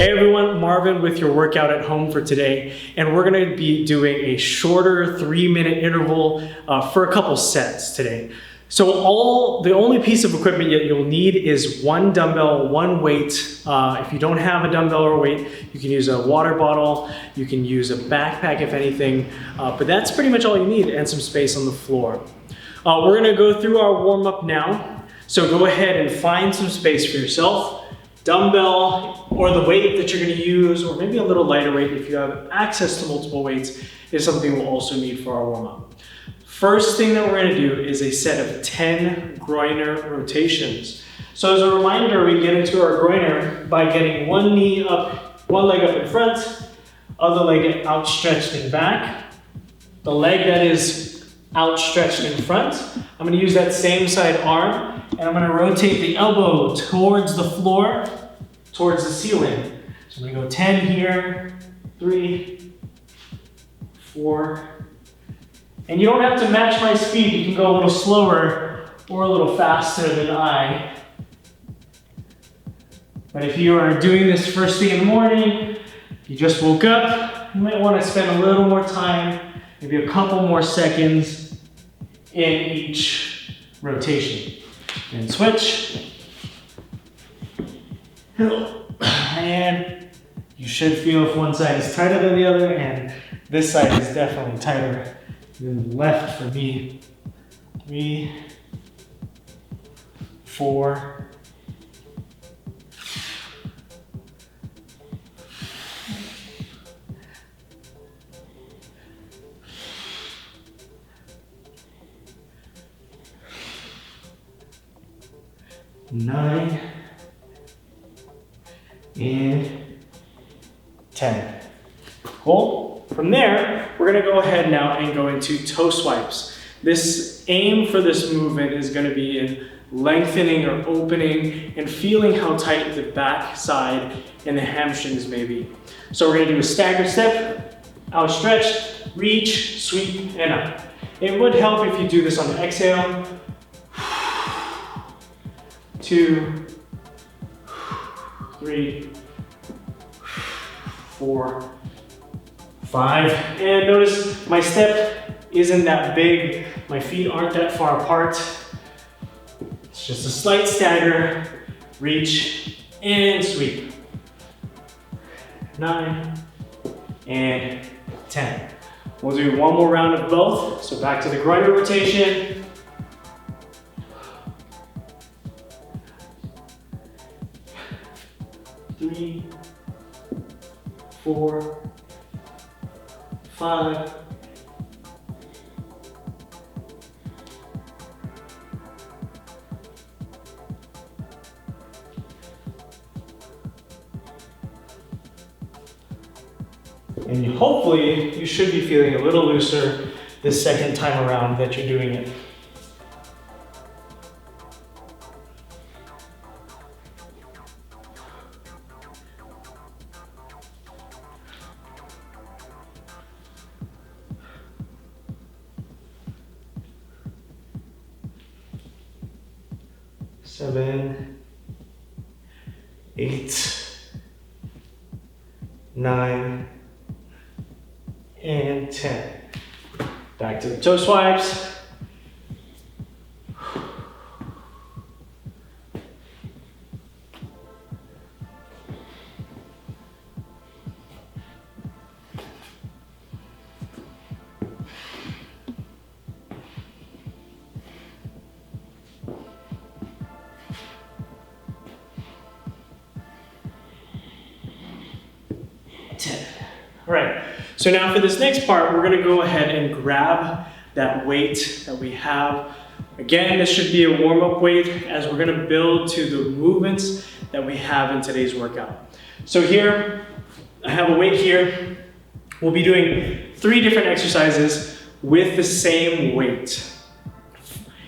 Hey everyone, Marvin with your workout at home for today, and we're going to be doing a shorter 3-minute interval for a couple sets today. So the only piece of equipment you'll need is one dumbbell, one weight. If you don't have a dumbbell or weight, you can use a water bottle, you can use a backpack if anything, but that's pretty much all you need, and some space on the floor. We're going to go through our warm-up now, so go ahead and find some space for yourself. Dumbbell or the weight that you're going to use, or maybe a little lighter weight if you have access to multiple weights, is something we'll also need for our warm-up. First thing that we're going to do is a set of 10 groiner rotations. So as a reminder, we get into our groiner by getting one knee up, one leg up in front, other leg outstretched in back. The leg that is outstretched in front, I'm going to use that same side arm, and I'm going to rotate the elbow towards the floor, towards the ceiling. So I'm going to go 10 here, 3, 4, and you don't have to match my speed. You can go a little slower or a little faster than I. But if you are doing this first thing in the morning, you just woke up, you might want to spend a little more time, maybe a couple more seconds in each rotation. And switch. And you should feel if one side is tighter than the other, and this side is definitely tighter than the left for me. 3, 4, 9, and 10. Cool. From there, we're going to go ahead now and go into toe swipes. This aim for this movement is going to be in lengthening or opening and feeling how tight the back side and the hamstrings may be. So we're going to do a staggered step, outstretched, reach, sweep, and up. It would help if you do this on the exhale. 2, 3, 4, 5. And notice my step isn't that big. My feet aren't that far apart. It's just a slight stagger, reach, and sweep. 9 and 10. We'll do one more round of both. So back to the groiner rotation. 3, 4, 5, 6. And hopefully you should be feeling a little looser this second time around that you're doing it. Seven, 8, 9, and 10. Back to the toe swipes. All right, so now for this next part, we're gonna go ahead and grab that weight that we have. Again, this should be a warm-up weight as we're gonna build to the movements that we have in today's workout. So here, I have a weight here. We'll be doing 3 different exercises with the same weight.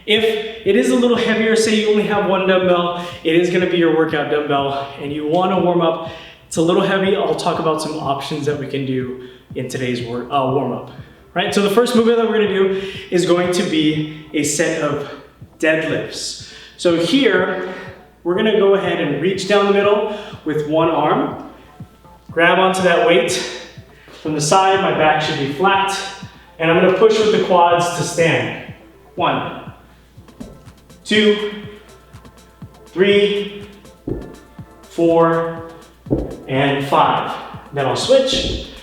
If it is a little heavier, say you only have one dumbbell, it is gonna be your workout dumbbell, and you wanna warm up, it's a little heavy, I'll talk about some options that we can do in today's warm-up. Right, so the first movement that we're gonna do is going to be a set of deadlifts. So here, we're gonna go ahead and reach down the middle with one arm, Grab onto that weight. From the side, my back should be flat. And I'm gonna push with the quads to stand. 1, 2, 3, 4, and 5. Then I'll switch.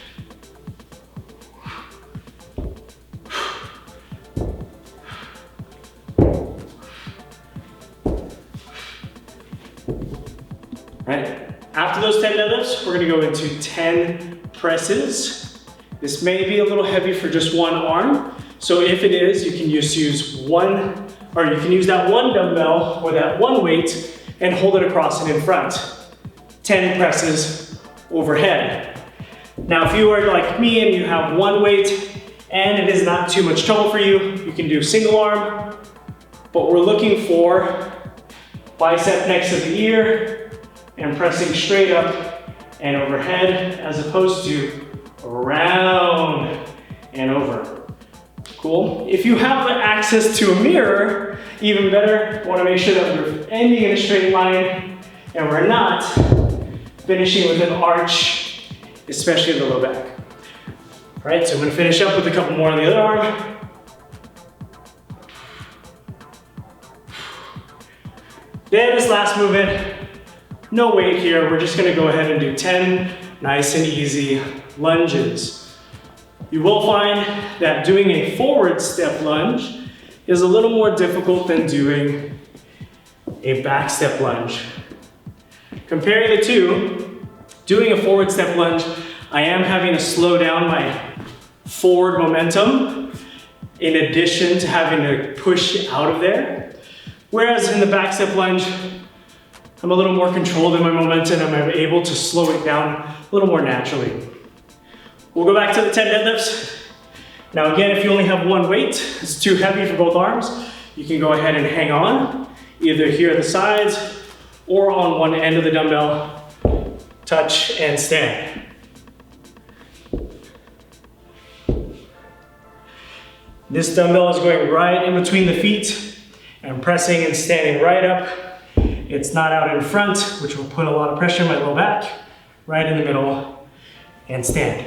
Right. After those 10 deadlifts, we're gonna go into 10 presses. This may be a little heavy for just one arm. So if it is, you can just use one, or you can use that one dumbbell or that one weight and hold it across and in front. 10 presses overhead. Now, if you are like me and you have one weight and it is not too much trouble for you, you can do single arm, but we're looking for bicep next to the ear and pressing straight up and overhead as opposed to around and over. Cool. If you have access to a mirror, even better. Want to make sure that we're ending in a straight line and we're not finishing with an arch, especially in the low back. All right, so I'm going to finish up with a couple more on the other arm. Then this last movement, no weight here. We're just going to go ahead and do 10 nice and easy lunges. You will find that doing a forward step lunge is a little more difficult than doing a back step lunge. Comparing the two, doing a forward step lunge, I am having to slow down my forward momentum in addition to having to push out of there. Whereas in the back step lunge, I'm a little more controlled in my momentum and I'm able to slow it down a little more naturally. We'll go back to the 10 deadlifts. Now again, if you only have one weight, it's too heavy for both arms, you can go ahead and hang on, either here at the sides or on one end of the dumbbell, touch and stand. This dumbbell is going right in between the feet and pressing and standing right up. It's not out in front, which will put a lot of pressure on my low back, right in the middle, and stand.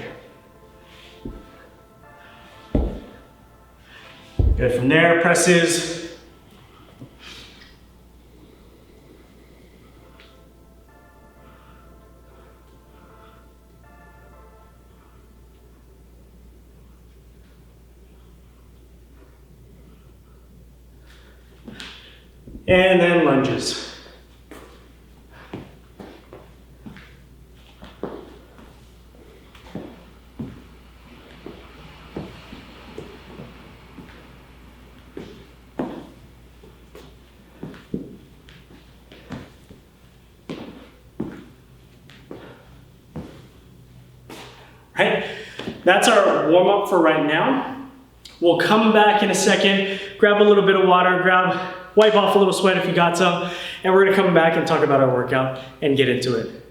Good, from there, presses. And then lunges. Right? That's our warm up for right now. We'll come back in a second, grab a little bit of water, wipe off a little sweat if you got some, and we're gonna come back and talk about our workout and get into it.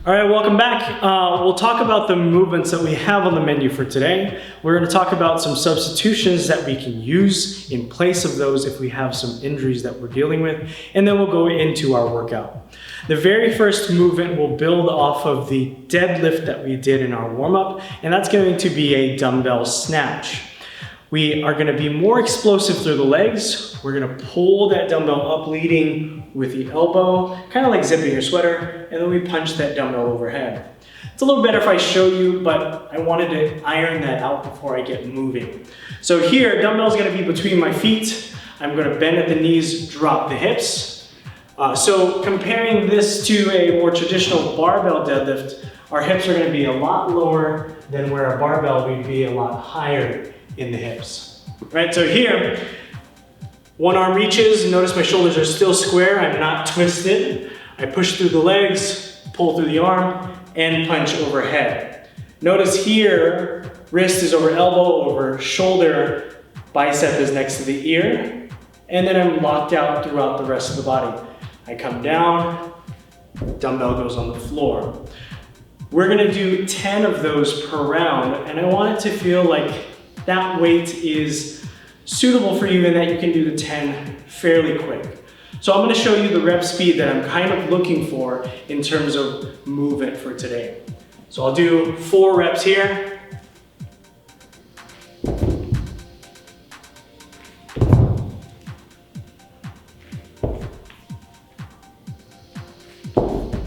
All right, welcome back. We'll talk about the movements that we have on the menu for today. We're gonna talk about some substitutions that we can use in place of those if we have some injuries that we're dealing with, and then we'll go into our workout. The very first movement will build off of the deadlift that we did in our warm-up, and that's going to be a dumbbell snatch. We are gonna be more explosive through the legs. We're gonna pull that dumbbell up leading with the elbow, kind of like zipping your sweater, and then we punch that dumbbell overhead. It's a little better if I show you, but I wanted to iron that out before I get moving. So here, dumbbell's gonna be between my feet. I'm gonna bend at the knees, drop the hips. So comparing this to a more traditional barbell deadlift, our hips are gonna be a lot lower than where a barbell would be a lot higher in the hips. Right, so here, one arm reaches, notice my shoulders are still square, I'm not twisted. I push through the legs, pull through the arm, and punch overhead. Notice here, wrist is over elbow, over shoulder, bicep is next to the ear, and then I'm locked out throughout the rest of the body. I come down, dumbbell goes on the floor. We're gonna do 10 of those per round, and I want it to feel like that weight is suitable for you and that you can do the 10 fairly quick. So I'm gonna show you the rep speed that I'm kind of looking for in terms of movement for today. So I'll do 4 reps here.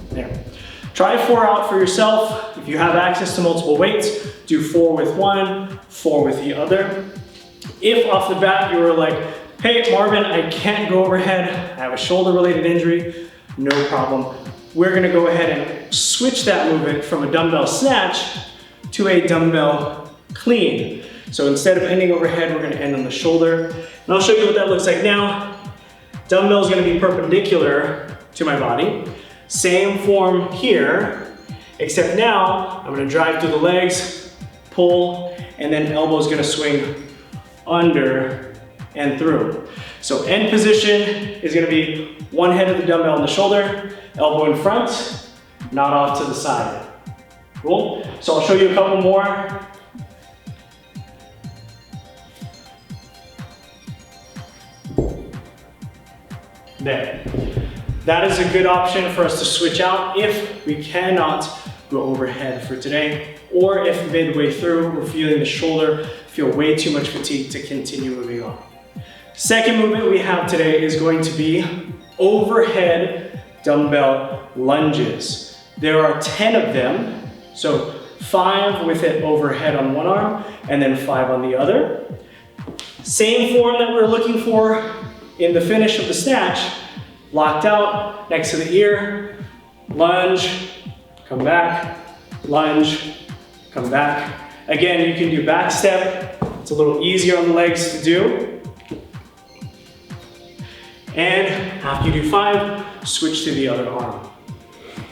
There. Try 4 out for yourself. If you have access to multiple weights, do 4 with one, 4 with the other. If off the bat you were like, hey Marvin, I can't go overhead, I have a shoulder related injury, no problem. We're gonna go ahead and switch that movement from a dumbbell snatch to a dumbbell clean. So instead of ending overhead, we're gonna end on the shoulder. And I'll show you what that looks like now. Dumbbell is gonna be perpendicular to my body. Same form here, except now I'm gonna drive through the legs, pull, and then elbow's gonna swing under and through. So end position is gonna be one head of the dumbbell on the shoulder, elbow in front, not off to the side. Cool? So I'll show you a couple more. There. That is a good option for us to switch out if we cannot go overhead for today, or if midway through we're feeling the shoulder feel way too much fatigue to continue moving on. Second movement we have today is going to be overhead dumbbell lunges. There are 10 of them, so 5 with it overhead on one arm and then 5 on the other. Same form that we're looking for in the finish of the snatch. Locked out, next to the ear, lunge, come back, lunge, come back. Again, you can do back step. It's a little easier on the legs to do. And after you do 5, switch to the other arm.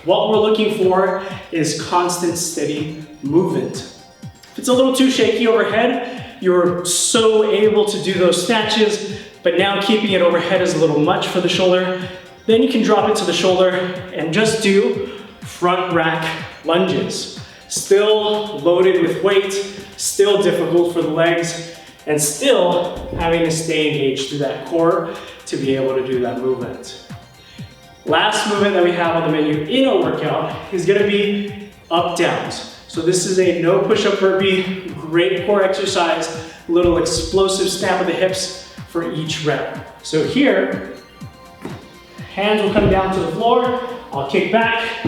What we're looking for is constant, steady movement. If it's a little too shaky overhead, you're so able to do those snatches, but now keeping it overhead is a little much for the shoulder. Then you can drop it to the shoulder and just do front rack lunges. Still loaded with weight, still difficult for the legs, and still having to stay engaged through that core to be able to do that movement. Last movement that we have on the menu in our workout is gonna be up downs. So this is a no push-up burpee, great core exercise, little explosive snap of the hips for each rep. So here, hands will come down to the floor, I'll kick back,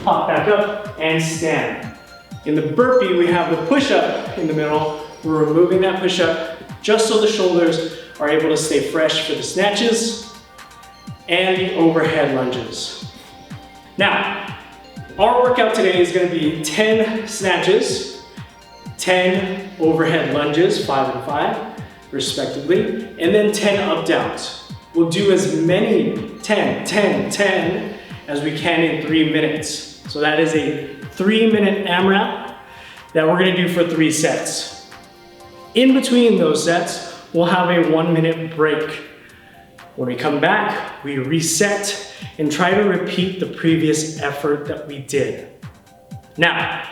pop back up, and stand. In the burpee, we have the push-up in the middle. We're removing that push-up just so the shoulders are able to stay fresh for the snatches and the overhead lunges. Now, our workout today is gonna be 10 snatches, 10 overhead lunges, 5 and 5, respectively, and then 10 up downs. We'll do as many 10 as we can in 3 minutes. So that is a 3-minute AMRAP that we're gonna do for 3 sets. In between those sets, we'll have a 1-minute break. When we come back, we reset and try to repeat the previous effort that we did. Now,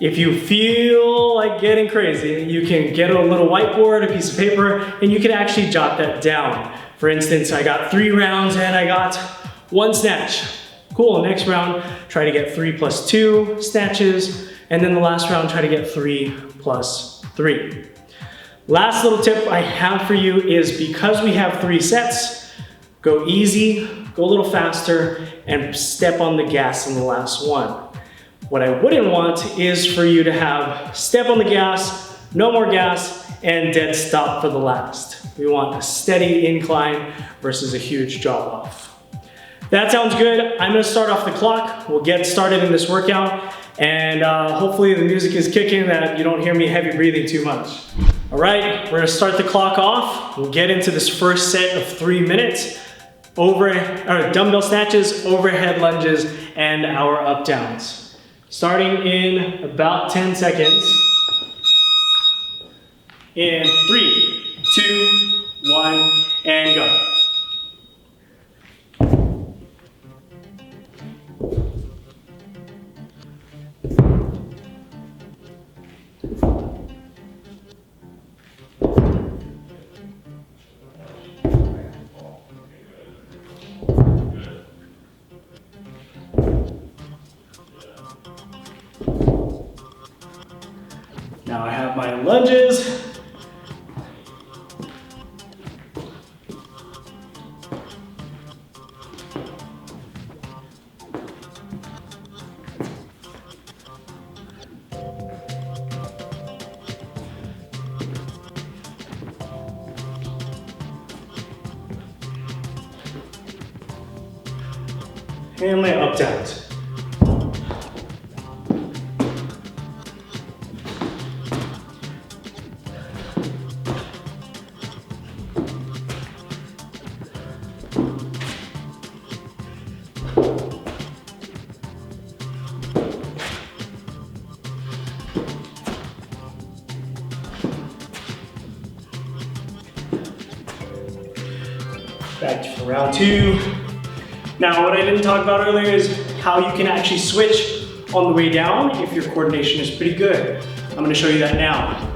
if you feel like getting crazy, you can get a little whiteboard, a piece of paper, and you can actually jot that down. For instance, I got 3 rounds and I got 1 snatch. Cool, next round, try to get 3 plus 2 snatches, and then the last round, try to get 3 plus 3. Last little tip I have for you is because we have 3 sets, go easy, go a little faster, and step on the gas in the last one. What I wouldn't want is for you to have step on the gas, no more gas, and dead stop for the last. We want a steady incline versus a huge drop off. That sounds good. I'm gonna start off the clock. We'll get started in this workout, and hopefully the music is kicking that you don't hear me heavy breathing too much. All right, we're gonna start the clock off. We'll get into this first set of 3 minutes. Dumbbell snatches, overhead lunges, and our up downs. Starting in about 10 seconds. In 3, 2, 1, and go. Now I have my lunges. And my up downs. Back to round two. Now, what I didn't talk about earlier is how you can actually switch on the way down if your coordination is pretty good. I'm going to show you that now.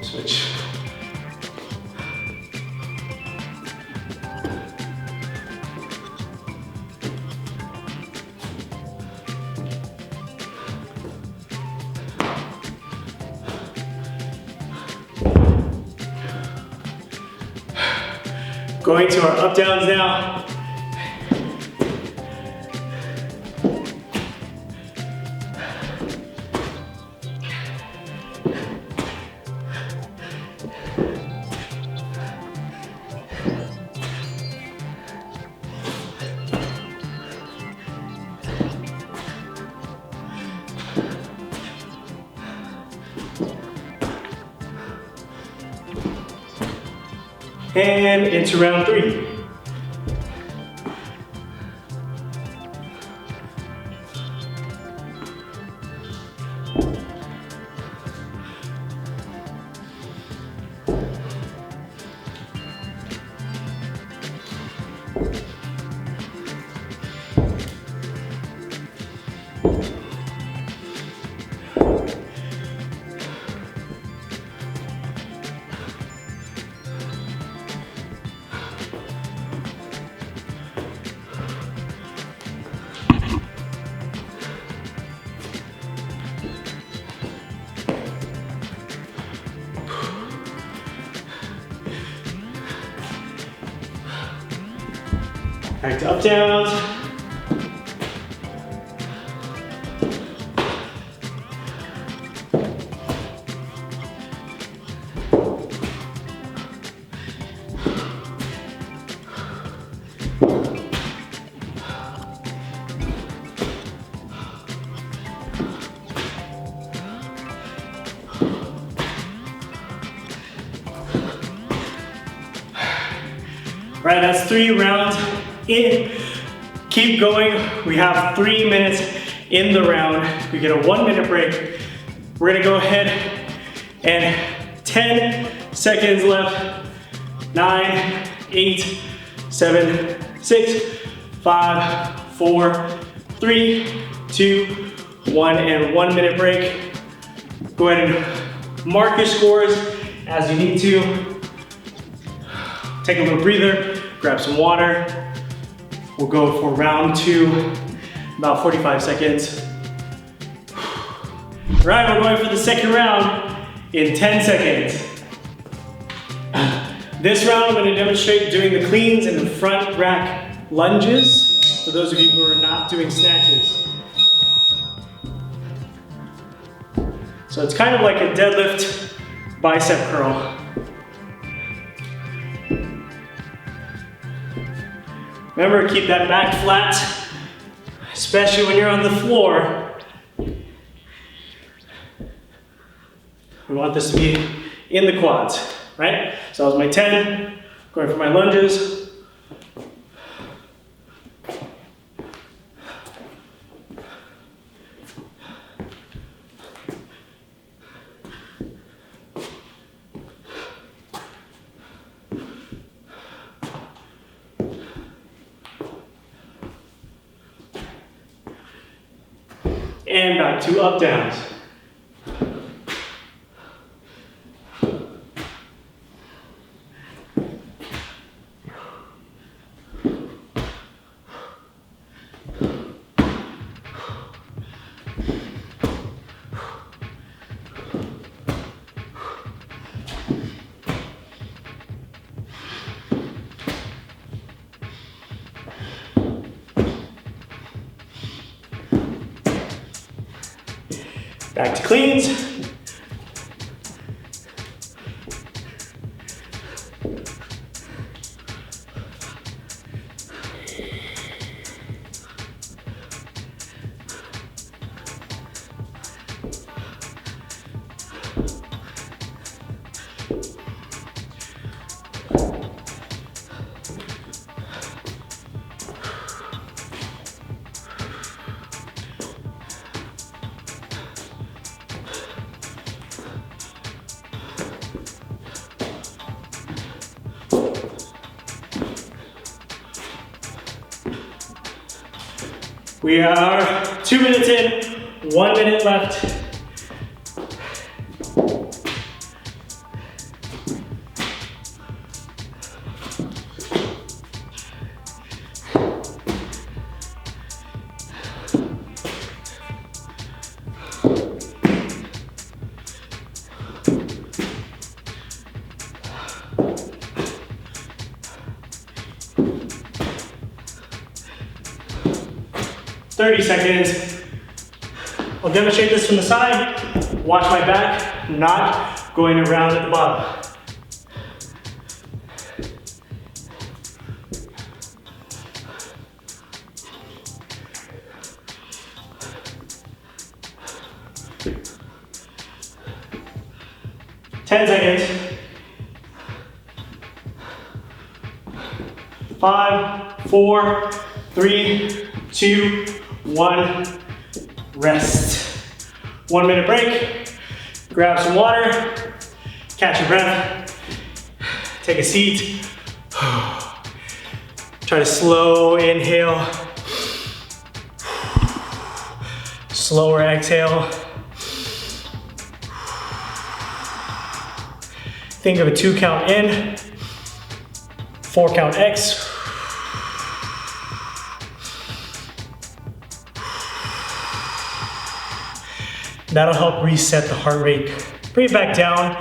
Switch. Going to our up downs now. And into round three. Back to up downs. Right, that's 3 rounds in. Keep going. We have 3 minutes in the round. We get a 1-minute break. We're gonna go ahead and 10 seconds left. 9, 8, 7, 6, 5, 4, 3, 2, 1, and 1-minute break. Go ahead and mark your scores as you need to. Take a little breather, grab some water. We'll go for round 2, about 45 seconds. All right, we're going for the second round in 10 seconds. This round, I'm gonna demonstrate doing the cleans and the front rack lunges for those of you who are not doing snatches. So it's kind of like a deadlift bicep curl. Remember, keep that back flat, especially when you're on the floor. We want this to be in the quads, right? So that was my 10, going for my lunges. And back to up downs. Back to cleans. 'We are 2 minutes in, 1 minute left. Thirty seconds. I'll demonstrate this from the side. Watch my back, not going around at the bottom. Ten seconds. 5, 4, 3, 2, 1. Rest. 1 minute break. Grab some water. Catch your breath. Take a seat. Try to slow inhale. Slower exhale. Think of a 2 count in, 4 count X. That'll help reset the heart rate. Bring it back down.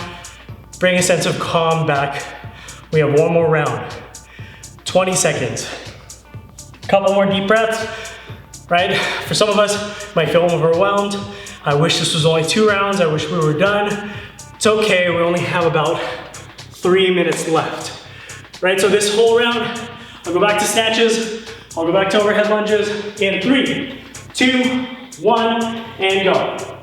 Bring a sense of calm back. We have one more round. 20 seconds. Couple more deep breaths, right? For some of us, might feel overwhelmed. I wish this was only 2 rounds. I wish we were done. It's okay, we only have about 3 minutes left, right? So this whole round, I'll go back to snatches. I'll go back to overhead lunges in 3, 2, 1, and go.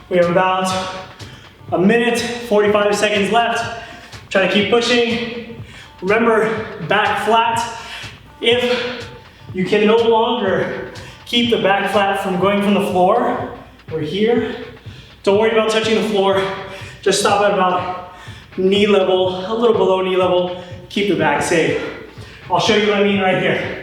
We have about a minute, 45 seconds left. Try to keep pushing. Remember, back flat. If you can no longer keep the back flat from going from the floor, we're here. Don't worry about touching the floor. Just stop at about knee level, a little below knee level. Keep the back safe. I'll show you what I mean right here.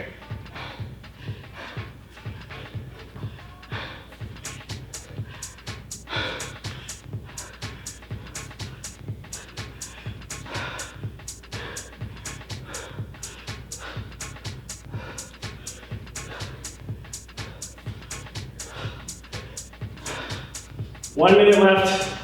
1 minute left.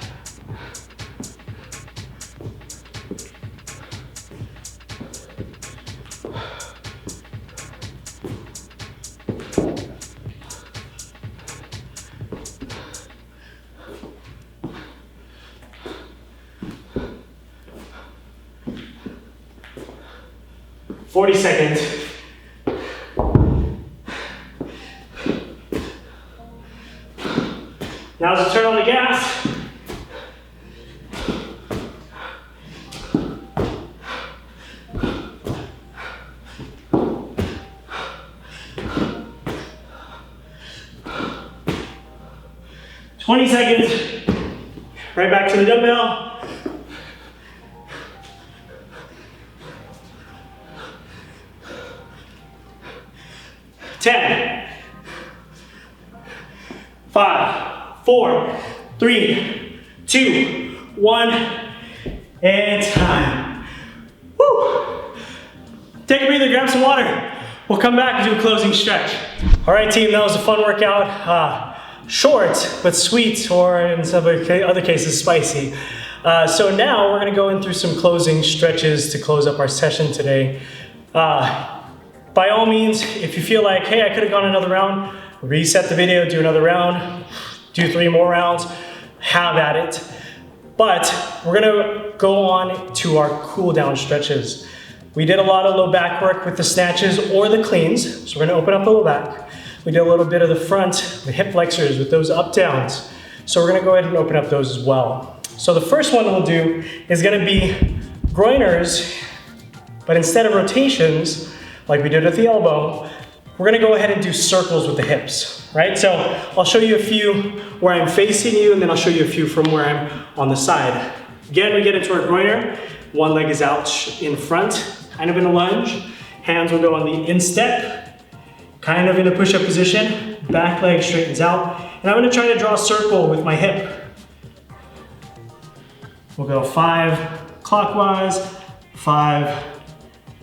Forty seconds. Now's the turn on the gas. $20. Right back to the dumbbell. 10, 5, 4, 3, 2, 1, and time. Woo! Take a breather, grab some water. We'll come back and do a closing stretch. All right, team, that was a fun workout. Short, but sweet, or in some other cases, spicy. So now we're gonna go in through some closing stretches to close up our session today. By all means, if you feel like, hey, I could have gone another round, reset the video, do another round, do 3 more rounds, have at it. But we're gonna go on to our cool down stretches. We did a lot of low back work with the snatches or the cleans, so we're gonna open up the low back. We did a little bit of the front, the hip flexors with those up downs. So we're gonna go ahead and open up those as well. So the first one we'll do is gonna be groiners, but instead of rotations, like we did with the elbow, we're gonna go ahead and do circles with the hips, right? So I'll show you a few where I'm facing you, and then I'll show you a few from where I'm on the side. Again, we get into our groiner. One leg is out in front, kind of in a lunge. Hands will go on the instep, kind of in a push-up position. Back leg straightens out. And I'm gonna try to draw a circle with my hip. We'll go 5 clockwise, 5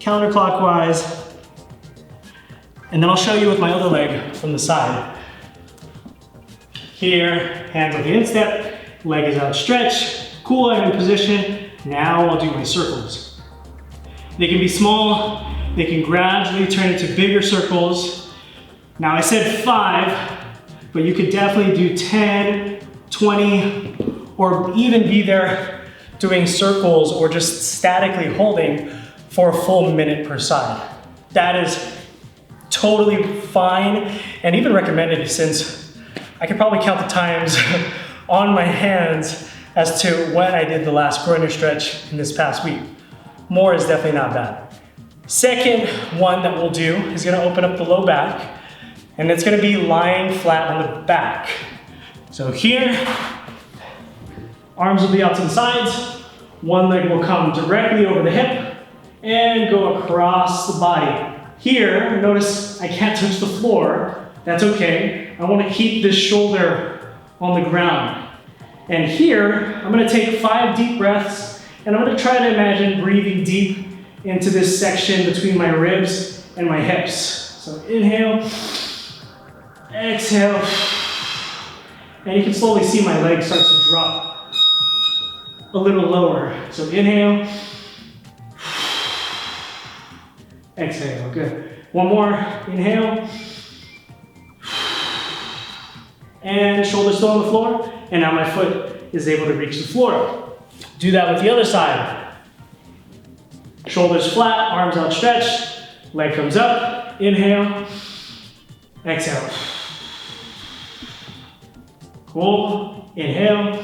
counterclockwise, and then I'll show you with my other leg from the side. Here, hands on the instep, leg is outstretched, cool, I'm in position. Now I'll do my circles. They can be small, they can gradually turn into bigger circles. Now I said 5, but you could definitely do 10, 20, or even be there doing circles or just statically holding for a full minute per side. That is totally fine and even recommended, since I could probably count the times on my hands as to when I did the last groiner stretch in this past week. More is definitely not bad. Second one that we'll do is gonna open up the low back, and it's gonna be lying flat on the back. So here, arms will be out to the sides, one leg will come directly over the hip and go across the body. Here, notice I can't touch the floor. That's okay. I want to keep this shoulder on the ground. And here, I'm going to take 5 deep breaths, and I'm going to try to imagine breathing deep into this section between my ribs and my hips. So inhale, exhale, and you can slowly see my leg start to drop a little lower. So inhale, exhale, good. One more, inhale. And shoulders still on the floor, and now my foot is able to reach the floor. Do that with the other side. Shoulders flat, arms outstretched, leg comes up, inhale, exhale. Cool, inhale.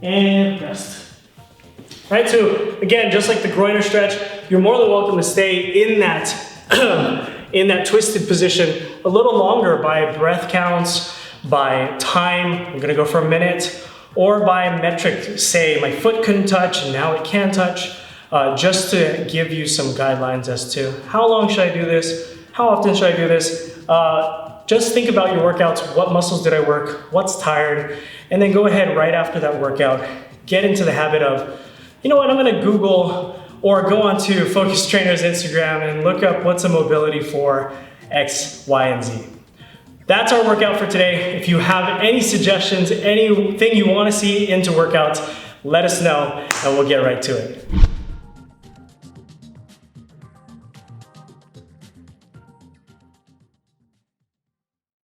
And rest. Right, so again, just like the groiner stretch, you're more than welcome to stay in that, in that twisted position a little longer by breath counts, by time, I'm gonna go for a minute, or by metric, say my foot couldn't touch and now it can touch, just to give you some guidelines as to how long should I do this, how often should I do this. just think about your workouts. What muscles did I work? What's tired? And then go ahead right after that workout, get into the habit of, you know what, I'm gonna Google or go onto Focus Trainer's Instagram and look up what's a mobility for X, Y, and Z. That's our workout for today. If you have any suggestions, anything you wanna see into workouts, let us know and we'll get right to it.